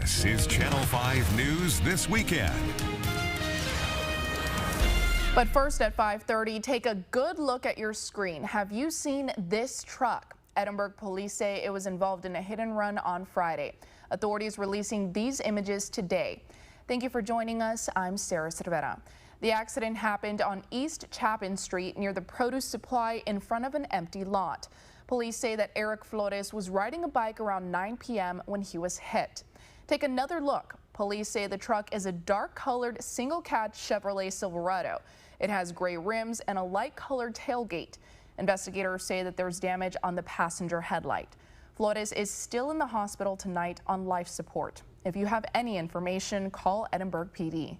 This is Channel 5 News This Weekend. But first at 5:30, take a good look at your screen. Have you seen this truck? Edinburgh police say it was involved in a hit and run on Friday. Authorities releasing these images today. Thank you for joining us. I'm Sarah Cervera. The accident happened on East Chapin Street near the produce supply in front of an empty lot. Police say that Eric Flores was riding a bike around 9 p.m. when he was hit. Take another look. Police say the truck is a dark-colored single-cab Chevrolet Silverado. It has gray rims and a light-colored tailgate. Investigators say that there's damage on the passenger headlight. Flores is still in the hospital tonight on life support. If you have any information, call Edinburgh PD.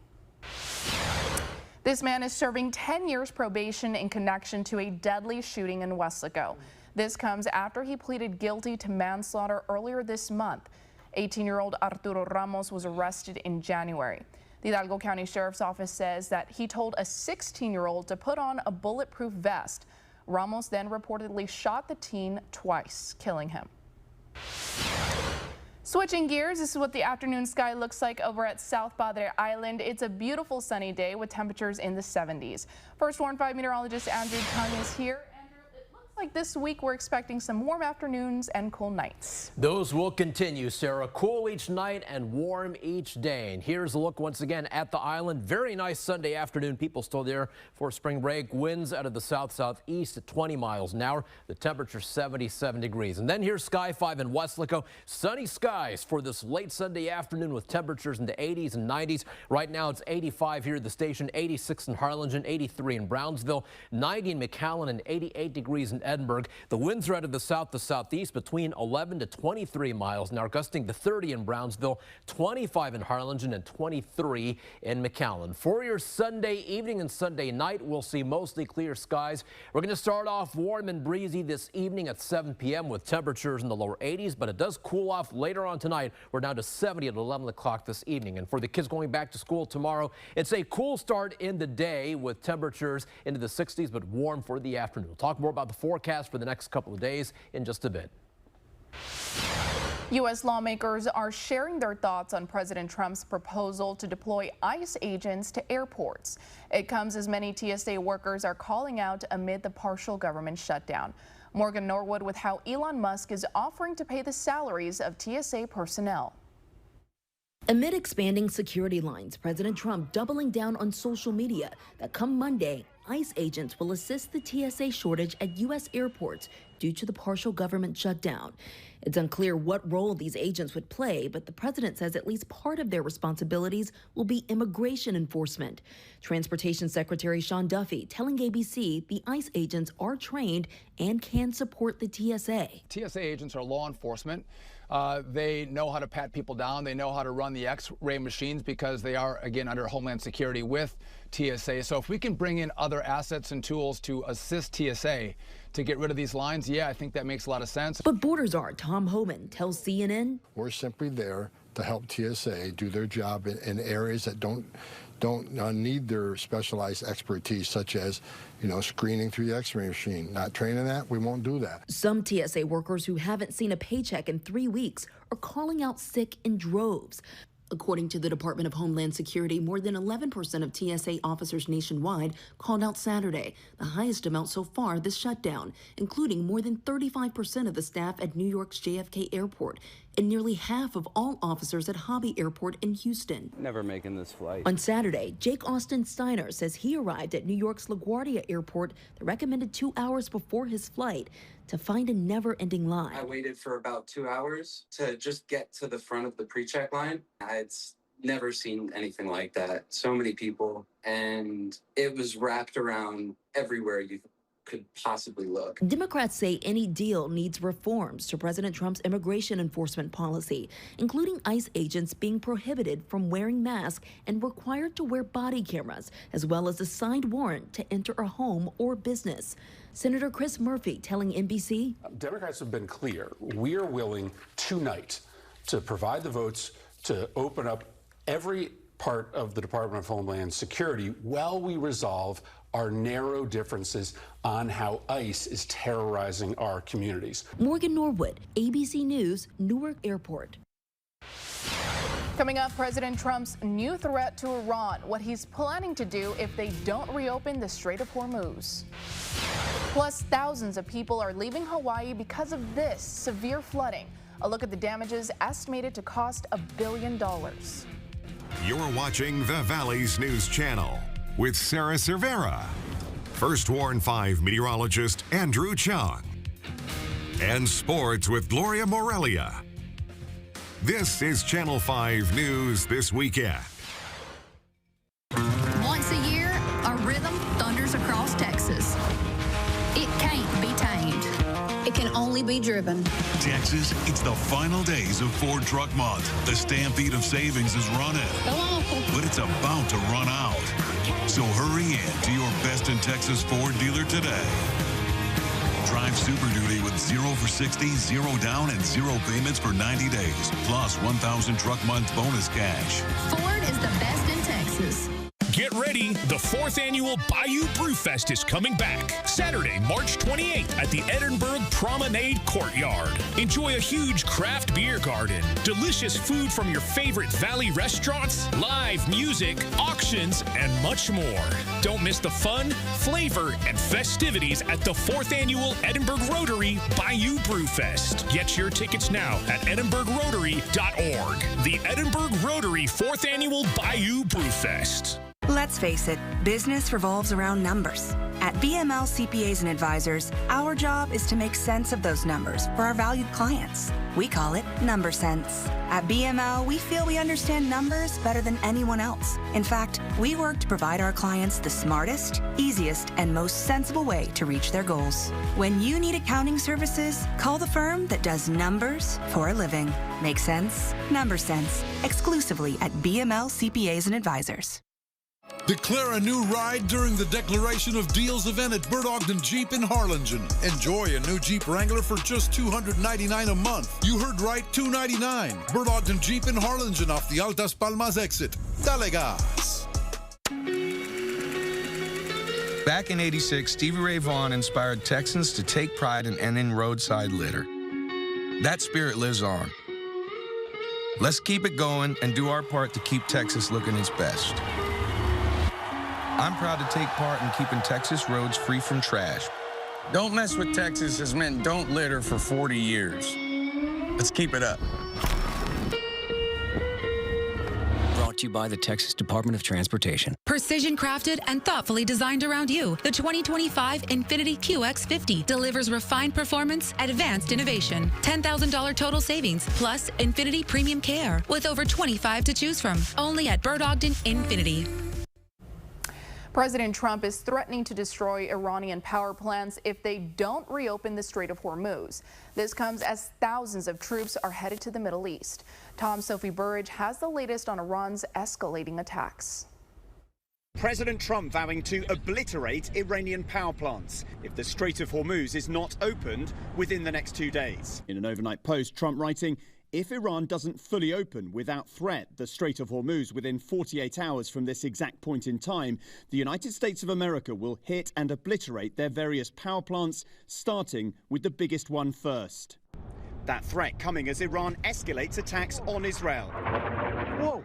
This man is serving 10 years probation in connection to a deadly shooting in Weslaco. This comes after he pleaded guilty to manslaughter earlier this month. 18-year-old Arturo Ramos was arrested in January. The Hidalgo County Sheriff's Office says that he told a 16-year-old to put on a bulletproof vest. Ramos then reportedly shot the teen twice, killing him. Switching gears, this is what the afternoon sky looks like over at South Padre Island. It's a beautiful sunny day with temperatures in the 70s. First Warn 5 meteorologist Andrew Chung is here. Like this week, we're expecting some warm afternoons and cool nights. Those will continue, Sarah. Cool each night and warm each day. And here's a look once again at the island. Very nice Sunday afternoon. People still there for spring break. Winds out of the south-southeast at 20 miles an hour. The temperature 77 degrees. And then here's Sky 5 in Weslaco. Sunny skies for this late Sunday afternoon with temperatures in the 80s and 90s. Right now it's 85 here at the station, 86 in Harlingen, 83 in Brownsville, 90 in McAllen, and 88 degrees in Edinburgh. The winds are out of the south to southeast between 11 to 23 miles an hour, gusting to 30 in Brownsville, 25 in Harlingen, and 23 in McAllen. For your Sunday evening and Sunday night, we'll see mostly clear skies. We're going to start off warm and breezy this evening at 7 p.m. with temperatures in the lower 80s, but it does cool off later on tonight. We're down to 70 at 11 o'clock this evening. And for the kids going back to school tomorrow, it's a cool start in the day with temperatures into the 60s, but warm for the afternoon. We'll talk more about the forecast for the next couple of days in just a bit. U.S. lawmakers are sharing their thoughts on President Trump's proposal to deploy ICE agents to airports. It comes as many TSA workers are calling out amid the partial government shutdown. Morgan Norwood with how Elon Musk is offering to pay the salaries of TSA personnel. Amid expanding security lines, President Trump doubling down on social media that come Monday, ICE agents will assist the TSA shortage at U.S. airports due to the partial government shutdown. It's unclear what role these agents would play, but the president says at least part of their responsibilities will be immigration enforcement. Transportation Secretary Sean Duffy telling ABC the ICE agents are trained and can support the TSA. TSA agents are law enforcement. They know how to pat people down. They know how to run the X-ray machines because they are, again, under Homeland Security with TSA. So if we can bring in other assets and tools to assist TSA to get rid of these lines, yeah, I think that makes a lot of sense. But Border Czar Tom Homan tells CNN, we're simply there to help TSA do their job in areas that don't need their specialized expertise, such as, screening through the X-ray machine. Not training that, we won't do that. Some TSA workers who haven't seen a paycheck in 3 weeks are calling out sick in droves. According to the Department of Homeland Security, more than 11% of TSA officers nationwide called out Saturday, the highest amount so far this shutdown, including more than 35% of the staff at New York's JFK Airport and nearly half of all officers at Hobby Airport in Houston. Never making this flight. On Saturday, Jake Austin Steiner says he arrived at New York's LaGuardia Airport the recommended 2 hours before his flight to find a never-ending line. I waited for about 2 hours to just get to the front of the pre-check line. I'd never seen anything like that. So many people, and it was wrapped around everywhere you could possibly look. Democrats say any deal needs reforms to President Trump's immigration enforcement policy, including ICE agents being prohibited from wearing masks and required to wear body cameras, as well as a signed warrant to enter a home or business. Senator Chris Murphy telling NBC, Democrats have been clear. We are willing tonight to provide the votes to open up every part of the Department of Homeland Security while we resolve our narrow differences on how ICE is terrorizing our communities. Morgan Norwood, ABC News, Newark Airport. Coming up, President Trump's new threat to Iran, what he's planning to do if they don't reopen the Strait of Hormuz. Plus, thousands of people are leaving Hawaii because of this severe flooding. A look at the damages estimated to cost $1 billion. You're watching the Valley's News Channel with Sarah Cervera, First Warn 5 meteorologist Andrew Chung, and sports with Gloria Morelia. This is Channel 5 News This Weekend. Once a year, a rhythm thunders across Texas. It can't be tamed. It can only be driven. Texas, it's the final days of Ford Truck Month. The stampede of savings is running, but it's about to run out. So hurry in to your best in Texas Ford dealer today. Drive Super Duty with 0 for 60, 0 down, and 0 payments for 90 days, plus 1,000 truck month bonus cash. Ford is the best in Texas. Get ready, the 4th annual Bayou Brewfest is coming back. Saturday, March 28th at the Edinburgh Promenade Courtyard. Enjoy a huge craft beer garden, delicious food from your favorite Valley restaurants, live music, auctions, and much more. Don't miss the fun, flavor, and festivities at the 4th annual Edinburgh Rotary Bayou Brewfest. Get your tickets now at edinburghrotary.org. The Edinburgh Rotary 4th annual Bayou Brewfest. Let's face it, business revolves around numbers. At BML CPAs and Advisors, our job is to make sense of those numbers for our valued clients. We call it Number Sense. At BML, we feel we understand numbers better than anyone else. In fact, we work to provide our clients the smartest, easiest, and most sensible way to reach their goals. When you need accounting services, call the firm that does numbers for a living. Make sense? Number Sense. Exclusively at BML CPAs and Advisors. Declare a new ride during the Declaration of Deals event at Bert Ogden Jeep in Harlingen. Enjoy a new Jeep Wrangler for just $299 a month. You heard right, $299. Bert Ogden Jeep in Harlingen off the Altas Palmas exit. Dale gas. Back in '86, Stevie Ray Vaughan inspired Texans to take pride in ending roadside litter. That spirit lives on. Let's keep it going and do our part to keep Texas looking its best. I'm proud to take part in keeping Texas roads free from trash. Don't Mess with Texas has meant don't litter for 40 years. Let's keep it up. Brought to you by the Texas Department of Transportation. Precision crafted and thoughtfully designed around you, the 2025 Infiniti QX50 delivers refined performance, advanced innovation, $10,000 total savings, plus Infiniti Premium Care with over 25 to choose from. Only at Bert Ogden Infiniti. President Trump is threatening to destroy Iranian power plants if they don't reopen the Strait of Hormuz. This comes as thousands of troops are headed to the Middle East. Tom's Sophie Burridge has the latest on Iran's escalating attacks. President Trump vowing to obliterate Iranian power plants if the Strait of Hormuz is not opened within the next 2 days. In an overnight post, Trump writing, if Iran doesn't fully open without threat the Strait of Hormuz within 48 hours from this exact point in time, the United States of America will hit and obliterate their various power plants, starting with the biggest one first. That threat coming as Iran escalates attacks on Israel. Whoa!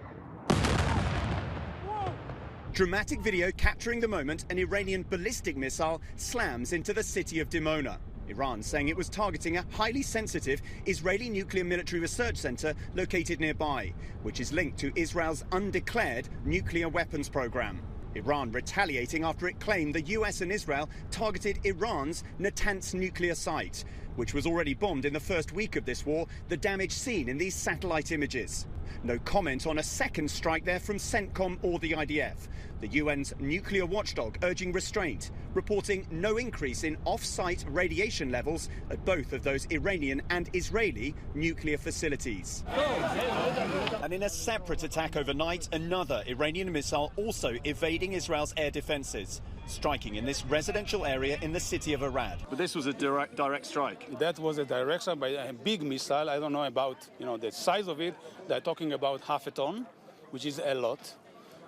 Dramatic video capturing the moment an Iranian ballistic missile slams into the city of Dimona. Iran saying it was targeting a highly sensitive Israeli nuclear military research center located nearby, which is linked to Israel's undeclared nuclear weapons program. Iran retaliating after it claimed the US and Israel targeted Iran's Natanz nuclear site, which was already bombed in the first week of this war, the damage seen in these satellite images. No comment on a second strike there from CENTCOM or the IDF. The UN's nuclear watchdog urging restraint, reporting no increase in off-site radiation levels at both of those Iranian and Israeli nuclear facilities. And in a separate attack overnight, another Iranian missile also evading Israel's air defenses, striking in this residential area in the city of Arad. But this was a direct strike. That was a direct strike by a big missile. I don't know about the size of it. They're talking about half a ton, which is a lot.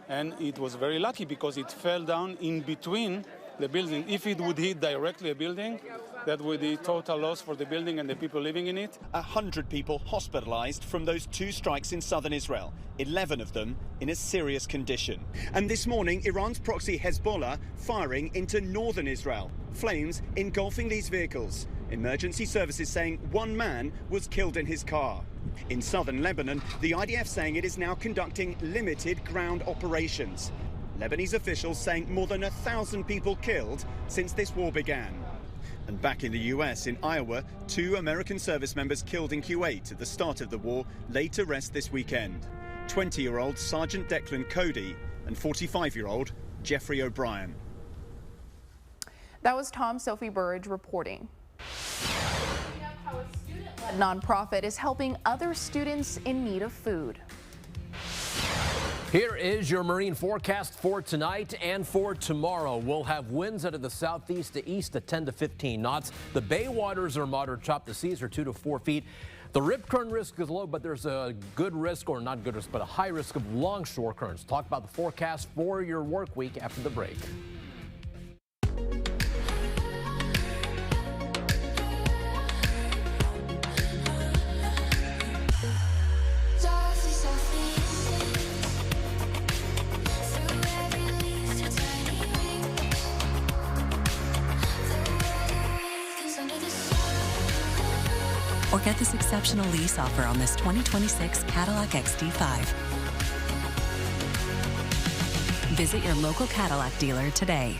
And it was very lucky because it fell down in between the building. If it would hit directly a building, that would be total loss for the building and the people living in it. 100 people hospitalized from those 2 strikes in southern Israel, 11 of them in a serious condition. And this morning, Iran's proxy Hezbollah firing into northern Israel, flames engulfing these vehicles. Emergency services saying 1 man was killed in his car. In southern Lebanon, the IDF saying it is now conducting limited ground operations. Lebanese officials saying more than 1,000 people killed since this war began. And back in the US, in Iowa, 2 American service members killed in Kuwait at the start of the war laid to rest this weekend. 20-year-old Sergeant Declan Cody and 45-year-old Jeffrey O'Brien. That was Tom Sophie Burridge reporting. How a student-led nonprofit is helping other students in need of food. Here is your marine forecast for tonight and for tomorrow. We'll have winds out of the southeast to east at 10 to 15 knots. The bay waters are moderate chop. The seas are 2 to 4 feet. The rip current risk is low, but there's a good risk, or not good risk, but a high risk of longshore currents. Talk about the forecast for your work week after the break. Or get this exceptional lease offer on this 2026 Cadillac XT5. Visit your local Cadillac dealer today.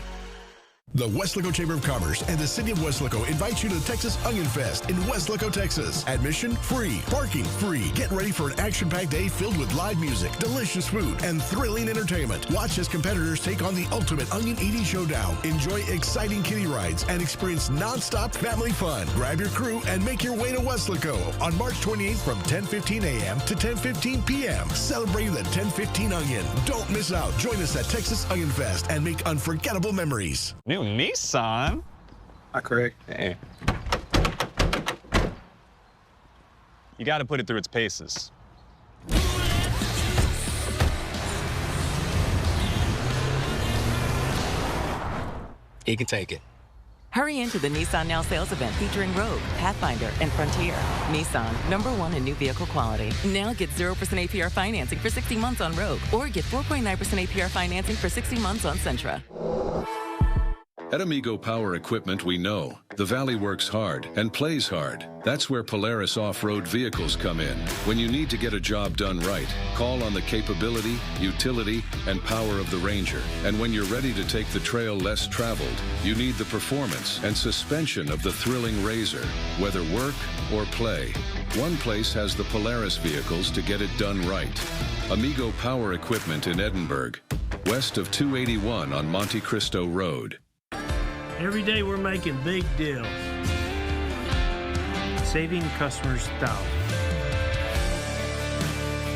The Weslaco Chamber of Commerce and the City of Weslaco invite you to the Texas Onion Fest in Weslaco, Texas. Admission free, parking free. Get ready for an action-packed day filled with live music, delicious food, and thrilling entertainment. Watch as competitors take on the ultimate onion eating showdown. Enjoy exciting kiddie rides and experience non-stop family fun. Grab your crew and make your way to Weslaco on March 28th from 10:15 a.m. to 10:15 p.m. Celebrating the 1015 Onion. Don't miss out. Join us at Texas Onion Fest and make unforgettable memories. New Nissan? Correct. Hey. You got to put it through its paces. You can take it. Hurry into the Nissan Now sales event featuring Rogue, Pathfinder, and Frontier. Nissan, #1 in new vehicle quality. Now get 0% APR financing for 60 months on Rogue, or get 4.9% APR financing for 60 months on Sentra. At Amigo Power Equipment, we know the Valley works hard and plays hard. That's where Polaris off-road vehicles come in. When you need to get a job done right, call on the capability, utility, and power of the Ranger. And when you're ready to take the trail less traveled, you need the performance and suspension of the thrilling RZR, whether work or play. One place has the Polaris vehicles to get it done right. Amigo Power Equipment in Edinburgh, west of 281 on Monte Cristo Road. Every day we're making big deals, saving customers thousands.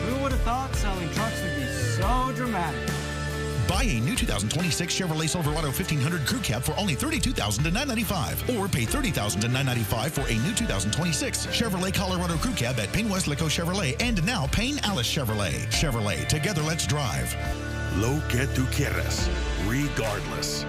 Who would have thought selling trucks would be so dramatic? Buy a new 2026 Chevrolet Silverado 1500 Crew Cab for only $32,995, or pay $30,995 for a new 2026 Chevrolet Colorado Crew Cab at Payne Weslaco Chevrolet and now Payne Alice Chevrolet. Chevrolet, together let's drive. Lo que tú quieras, regardless.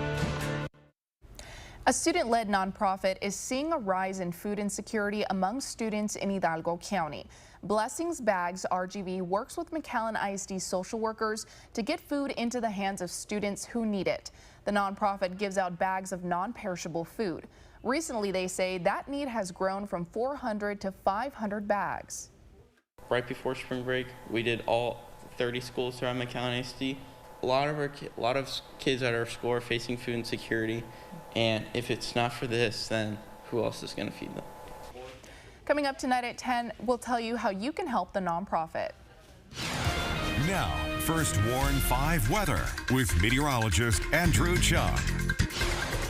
A student-led nonprofit is seeing a rise in food insecurity among students in Hidalgo County. Blessings Bags RGV works with McAllen ISD social workers to get food into the hands of students who need it. The nonprofit gives out bags of non-perishable food. Recently, they say that need has grown from 400 to 500 bags. Right before spring break, we did all 30 schools around McAllen ISD. A lot of kids at our school are facing food insecurity, and if it's not for this, then who else is going to feed them? Coming up tonight at 10, we'll tell you how you can help the nonprofit. Now, First Warn 5 weather with meteorologist Andrew Chung.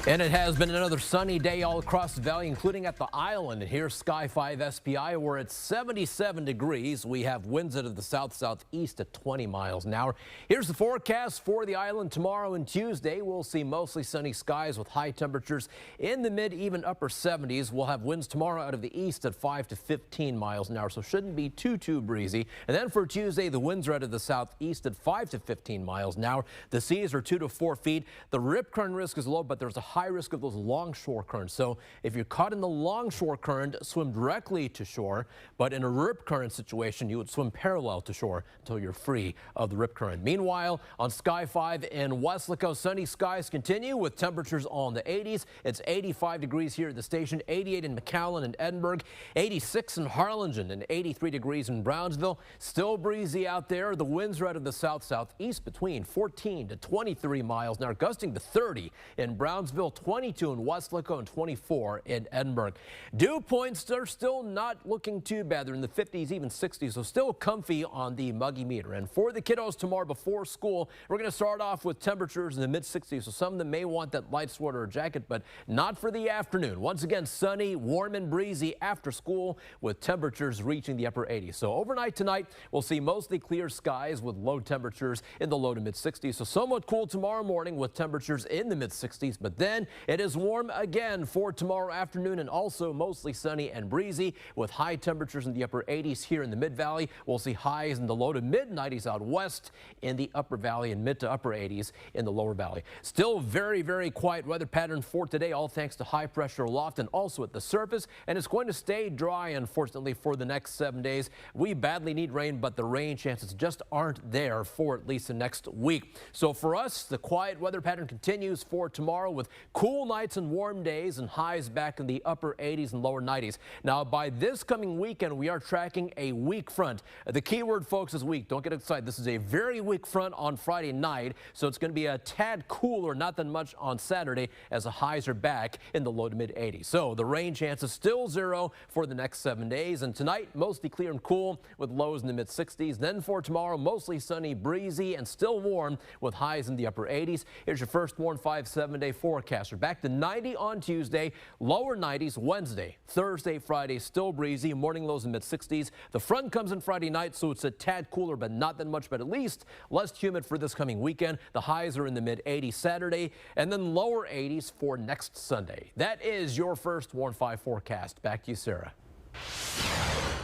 And it has been another sunny day all across the valley, including at the island. And here's Sky 5 SPI, where it's 77 degrees. We have winds out of the south-southeast at 20 miles an hour. Here's the forecast for the island tomorrow and Tuesday. We'll see mostly sunny skies with high temperatures in the mid, even upper 70s. We'll have winds tomorrow out of the east at 5 to 15 miles an hour, so shouldn't be too breezy. And then for Tuesday, the winds are out of the southeast at 5 to 15 miles an hour. The seas are 2 to 4 feet. The rip current risk is low, but there's a high risk of those longshore currents. So if you're caught in the longshore current, swim directly to shore. But in a rip current situation, you would swim parallel to shore until you're free of the rip current. Meanwhile, on Sky 5 in Weslaco, sunny skies continue with temperatures on the 80s. It's 85 degrees here at the station, 88 in McAllen and Edinburg, 86 in Harlingen, and 83 degrees in Brownsville. Still breezy out there. The winds are out of the south-southeast between 14 to 23 miles an hour, gusting to 30 in Brownsville, 22 in Weslaco, and 24 in Edinburg. Dew points are still not looking too bad. They're in the 50s, even 60s, so still comfy on the muggy meter. And for the kiddos tomorrow before school, we're going to start off with temperatures in the mid-60s, so some of them may want that light sweater or jacket, but not for the afternoon. Once again, sunny, warm, and breezy after school with temperatures reaching the upper 80s. So overnight tonight, we'll see mostly clear skies with low temperatures in the low to mid-60s. So somewhat cool tomorrow morning with temperatures in the mid-60s, but then it is warm again for tomorrow afternoon and also mostly sunny and breezy with high temperatures in the upper 80s here in the mid-valley. We'll see highs in the low to mid-90s out west in the upper valley and mid to upper 80s in the lower valley. Still very quiet weather pattern for today, all thanks to high pressure aloft and also at the surface, and it's going to stay dry, unfortunately, for the next 7 days. We badly need rain, but the rain chances just aren't there for at least the next week. So for us, the quiet weather pattern continues for tomorrow with cool nights and warm days and highs back in the upper 80s and lower 90s. Now, by this coming weekend, we are tracking a weak front. The key word, folks, is weak. Don't get excited. This is a very weak front on Friday night, so it's going to be a tad cooler, not that much on Saturday, as the highs are back in the low to mid 80s. So the rain chance is still 0 for the next 7 days, and tonight mostly clear and cool with lows in the mid 60s. Then for tomorrow, mostly sunny, breezy, and still warm with highs in the upper 80s. Here's your first Warn 5 7-day forecast. We're back to 90 on Tuesday, lower 90s Wednesday, Thursday, Friday, still breezy, morning lows in mid 60s. The front comes in Friday night, so it's a tad cooler, but not that much, but at least less humid for this coming weekend. The highs are in the mid 80s Saturday, and then lower 80s for next Sunday. That is your first Warn 5 forecast. Back to you, Sarah.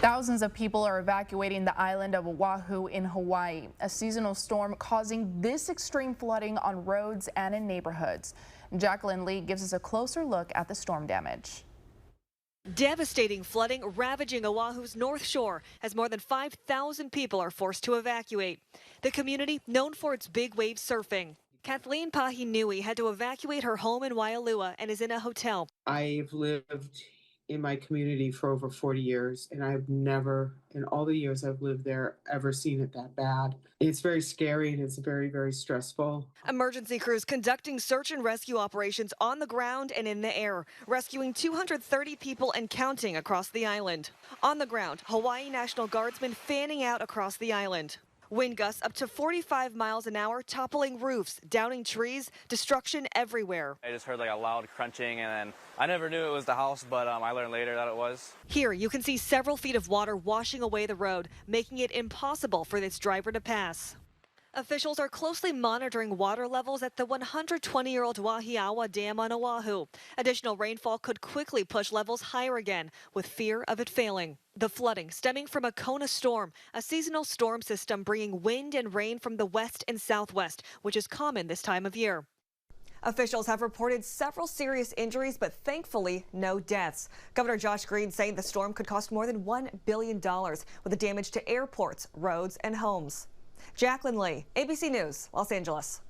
Thousands of people are evacuating the island of Oahu in Hawaii. A seasonal storm causing this extreme flooding on roads and in neighborhoods. Jacqueline Lee gives us a closer look at the storm damage. Devastating flooding ravaging Oahu's North Shore as more than 5,000 people are forced to evacuate. The community, known for its big wave surfing. Kathleen Pahinui had to evacuate her home in Waialua and is in a hotel. I've lived in my community for over 40 years, and I've never, in all the years I've lived there, ever seen it that bad. It's very scary and it's very stressful. Emergency crews conducting search and rescue operations on the ground and in the air, rescuing 230 people and counting across the island. On the ground, Hawaii National Guardsmen fanning out across the island. Wind gusts up to 45 miles an hour, toppling roofs, downing trees, destruction everywhere. I just heard like a loud crunching, and then I never knew it was the house, but I learned later that it was. Here you can see several feet of water washing away the road, making it impossible for this driver to pass. Officials are closely monitoring water levels at the 120-year-old Wahiawa Dam on Oahu. Additional rainfall could quickly push levels higher again, with fear of it failing. The flooding stemming from a Kona storm, a seasonal storm system bringing wind and rain from the west and southwest, which is common this time of year. Officials have reported several serious injuries, but thankfully no deaths. Governor Josh Green saying the storm could cost more than $1 billion with the damage to airports, roads, and homes. Jacqueline Lee, ABC News, Los Angeles.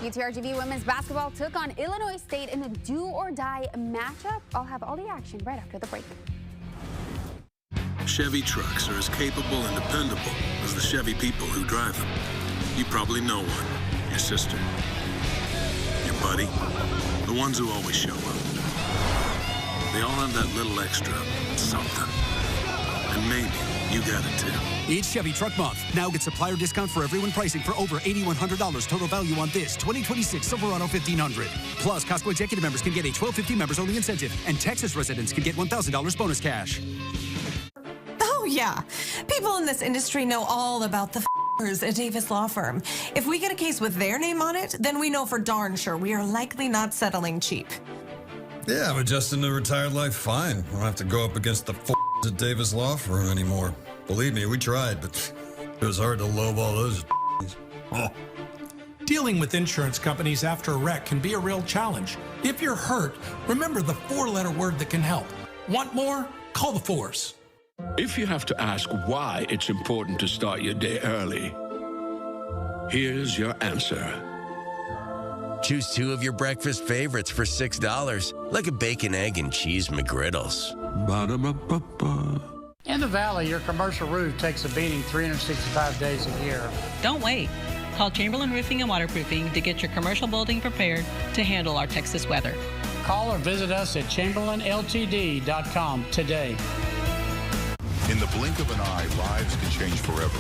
UTRGV women's basketball took on Illinois State in a do-or-die matchup. I'll have all the action right after the break. Chevy trucks are as capable and dependable as the Chevy people who drive them. You probably know one. Your sister. Your buddy. The ones who always show up. They all have that little extra something. And maybe You got it too. It's Chevy Truck Month. Now get supplier discount for everyone pricing for over $8,100 total value on this 2026 Silverado 1500. Plus, Costco Executive members can get a $12.50 members only incentive, and Texas residents can get $1,000 bonus cash. Oh, yeah. People in this industry know all about the f***ers at Davis Law Firm. If we get a case with their name on it, then we know for darn sure we are likely not settling cheap. Yeah, I'm adjusting to retired life fine. I don't have to go up against the f***ers at Davis Law Firm anymore. Believe me, we tried, but it was hard to lowball those f***ers. Dealing with insurance companies after a wreck can be a real challenge. If you're hurt, remember the 4-letter word that can help. Want more? Call the Force. If you have to ask why it's important to start your day early, here's your answer. Choose 2 of your breakfast favorites for $6, like a bacon, egg, and cheese McGriddles. Ba-da-ba-ba-ba. In the Valley, your commercial roof takes a beating 365 days a year. Don't wait. Call Chamberlain Roofing and Waterproofing to get your commercial building prepared to handle our Texas weather. Call or visit us at chamberlainltd.com today. In the blink of an eye, lives can change forever.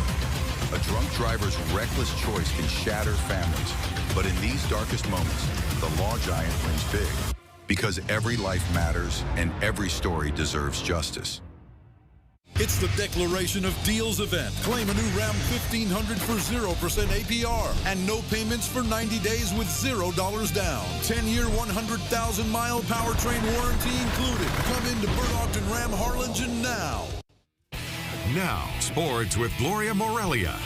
A drunk driver's reckless choice can shatter families. But in these darkest moments, the law giant wins big. Because every life matters and every story deserves justice. It's the Declaration of Deals event. Claim a new Ram 1500 for 0% APR and no payments for 90 days with $0 down. 10-year, 100,000-mile powertrain warranty included. Come into Burlington Ram Harlingen now. Now, sports with Gloria Morelia.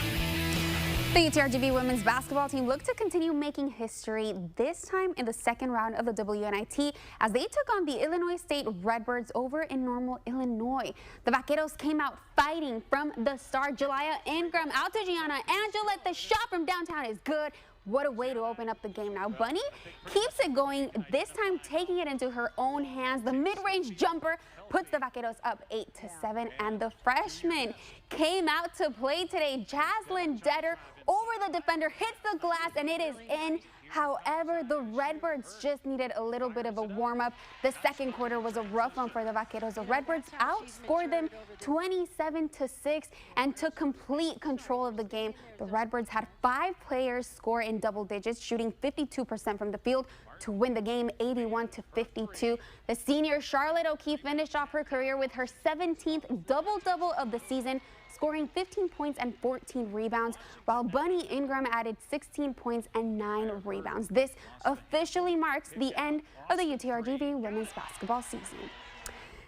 The UTRGV women's basketball team looked to continue making history, this time in the second round of the WNIT, as they took on the Illinois State Redbirds over in Normal, Illinois. The Vaqueros came out fighting from the start. Jelaya Ingram out to Gianna Angela. The shot from downtown is good. What a way to open up the game. Now, Bunny keeps it going, this time taking it into her own hands. The mid-range jumper puts the Vaqueros up 8-7, and the freshman came out to play today. Jaslyn Detter over the defender, hits the glass, and it is in. However, the Redbirds just needed a little bit of a warm-up. The second quarter was a rough one for the Vaqueros. The Redbirds outscored them 27-6 and took complete control of the game. The Redbirds had 5 players score in double digits, shooting 52% from the field to win the game 81-52. The senior Charlotte O'Keefe finished off her career with her 17th double-double of the season, scoring 15 points and 14 rebounds, while Bunny Ingram added 16 points and 9 rebounds. This officially marks the end of the UTRGV women's basketball season.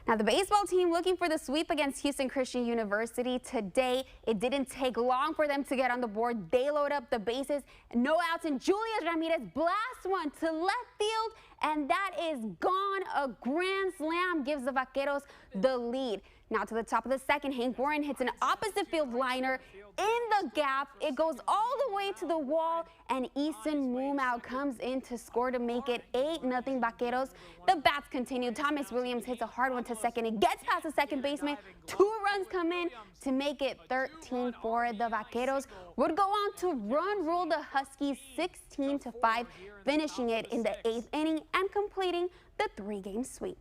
Now, the baseball team looking for the sweep against Houston Christian University today. It didn't take long for them to get on the board. They load up the bases, no outs, and Julius Ramirez blasts one to left field, and that is gone. A grand slam gives the Vaqueros the lead. Now to the top of the second, Hank Warren hits an opposite field liner in the gap. It goes all the way to the wall, and Easton Mumau comes in to score to make it 8-0 Vaqueros. The bats continue. Thomas Williams hits a hard one to second. It gets past the second baseman. 2 runs come in to make it 13 for the Vaqueros. Would go on to run rule the Huskies 16-5, finishing it in the 8th inning and completing the 3-game sweep.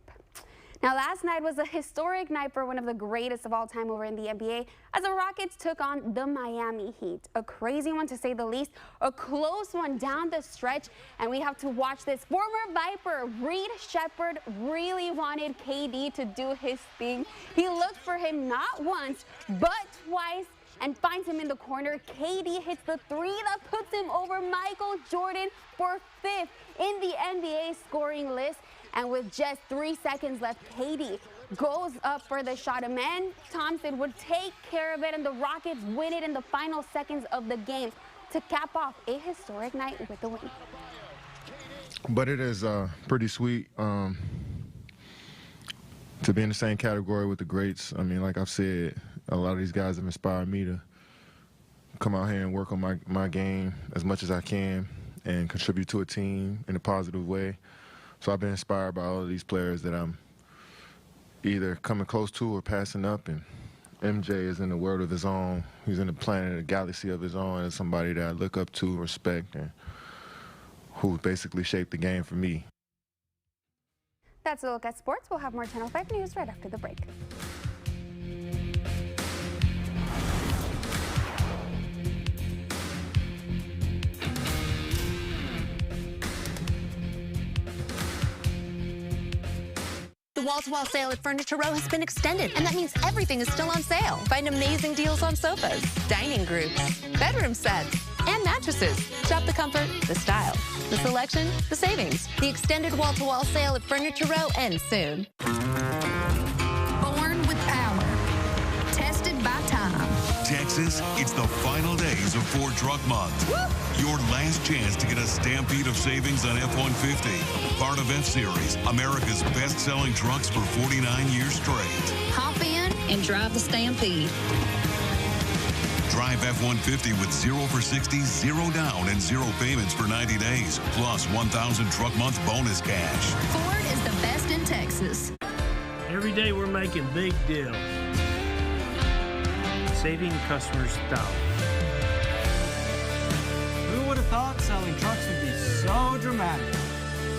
Now, last night was a historic night for one of the greatest of all time over in the NBA, as the Rockets took on the Miami Heat. A crazy one, to say the least, a close one down the stretch, and we have to watch this. Former Viper Reed Shepherd really wanted KD to do his thing. He looked for him not once, but twice, and finds him in the corner. KD hits the 3 that puts him over Michael Jordan for 5th in the NBA scoring list. And with just 3 seconds left, KD goes up for the shot. Amen Thompson would take care of it, and the Rockets win it in the final seconds of the game to cap off a historic night with the win. But it is pretty sweet to be in the same category with the greats. I mean, like I've said, a lot of these guys have inspired me to come out here and work on my game as much as I can and contribute to a team in a positive way. So I've been inspired by all of these players that I'm either coming close to or passing up. And MJ is in a world of his own. He's in a planet, a galaxy of his own, and somebody that I look up to, respect, and who basically shaped the game for me. That's a look at sports. We'll have more Channel 5 news right after the break. wall-to-wall sale at Furniture Row has been extended, and that means everything is still on sale. Find amazing deals on sofas, dining groups, bedroom sets, and mattresses. Shop the comfort, the style, the selection, the savings. The extended wall-to-wall sale at Furniture Row ends soon. Born with power. Tested by time. Texas, it's the final days of Ford Truck Month. Woo! Your last chance to get a stampede of savings on F-150. Part of F-Series, America's best-selling trucks for 49 years straight. Hop in and drive the Stampede. Drive F-150 with 0 for 60, 0 down, and 0 payments for 90 days. Plus 1,000 truck month bonus cash. Ford is the best in Texas. Every day we're making big deals. Saving customers thousands. Who would have thought selling trucks would be so dramatic?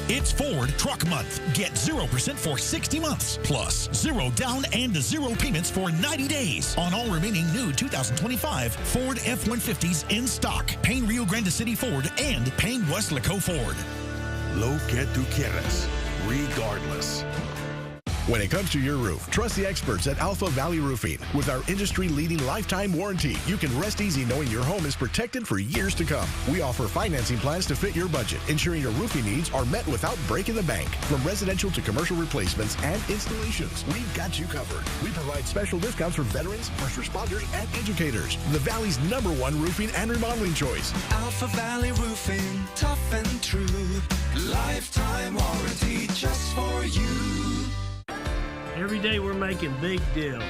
It's Ford Truck Month. Get 0% for 60 months, plus 0 down and 0 payments for 90 days on all remaining new 2025 Ford F-150s in stock. Payne Rio Grande City Ford and Payne Weslaco Ford. Lo que tú quieras, regardless. When it comes to your roof, trust the experts at Alpha Valley Roofing. With our industry-leading lifetime warranty, you can rest easy knowing your home is protected for years to come. We offer financing plans to fit your budget, ensuring your roofing needs are met without breaking the bank. From residential to commercial replacements and installations, we've got you covered. We provide special discounts for veterans, first responders, and educators. The Valley's #1 roofing and remodeling choice. Alpha Valley Roofing, tough and true. Lifetime warranty just for you. Every day we're making big deals.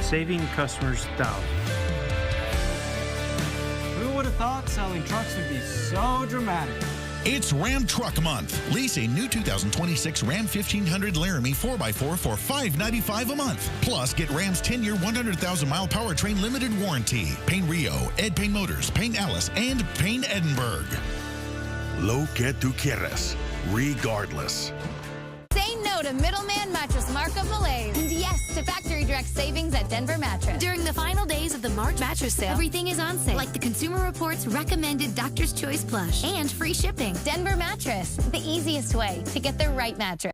Saving customers thousands. Who would have thought selling trucks would be so dramatic? It's Ram Truck Month. Lease a new 2026 Ram 1500 Laramie 4x4 for $595 a month. Plus, get Ram's 10-year, 100,000-mile powertrain limited warranty. Payne Rio, Ed Payne Motors, Payne Alice, and Payne Edinburgh. Lo que tú quieras, regardless. Say no to middleman mattress Marco Malaise. And yes to factory direct savings at Denver Mattress. During the final days of the March mattress sale, everything is on sale, like the Consumer Reports recommended Doctor's Choice plush and free shipping. Denver Mattress, the easiest way to get the right mattress.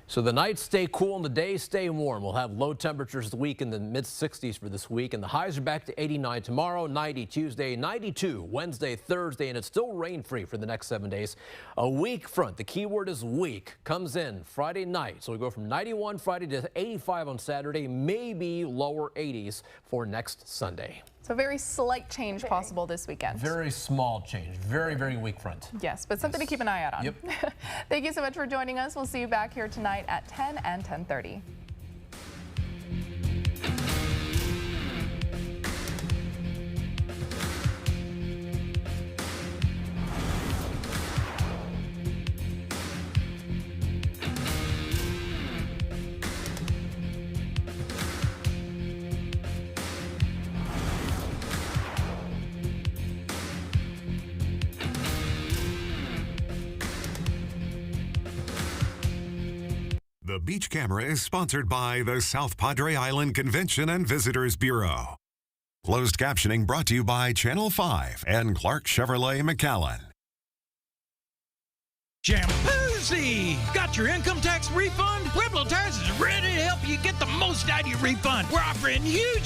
So the nights stay cool and the days stay warm. We'll have low temperatures the week in the mid-60s for this week, and the highs are back to 89 tomorrow, 90 Tuesday, 92 Wednesday, Thursday, and it's still rain-free for the next 7 days. A weak front, the key word is weak, comes in Friday night. So we go from 91 Friday to 85 on Saturday, maybe lower 80s for next Sunday. So very slight change possible this weekend. Very small change. Very, very weak front. Yes, but something to keep an eye out on. Yep. Thank you so much for joining us. We'll see you back here tonight at 10 and 10:30. The Beach Camera is sponsored by the South Padre Island Convention and Visitors Bureau. Closed captioning brought to you by Channel 5 and Clark Chevrolet McAllen. Jamboozy! Got your income tax refund? Pueblo Tires is ready to help you get the most out of your refund. We're offering huge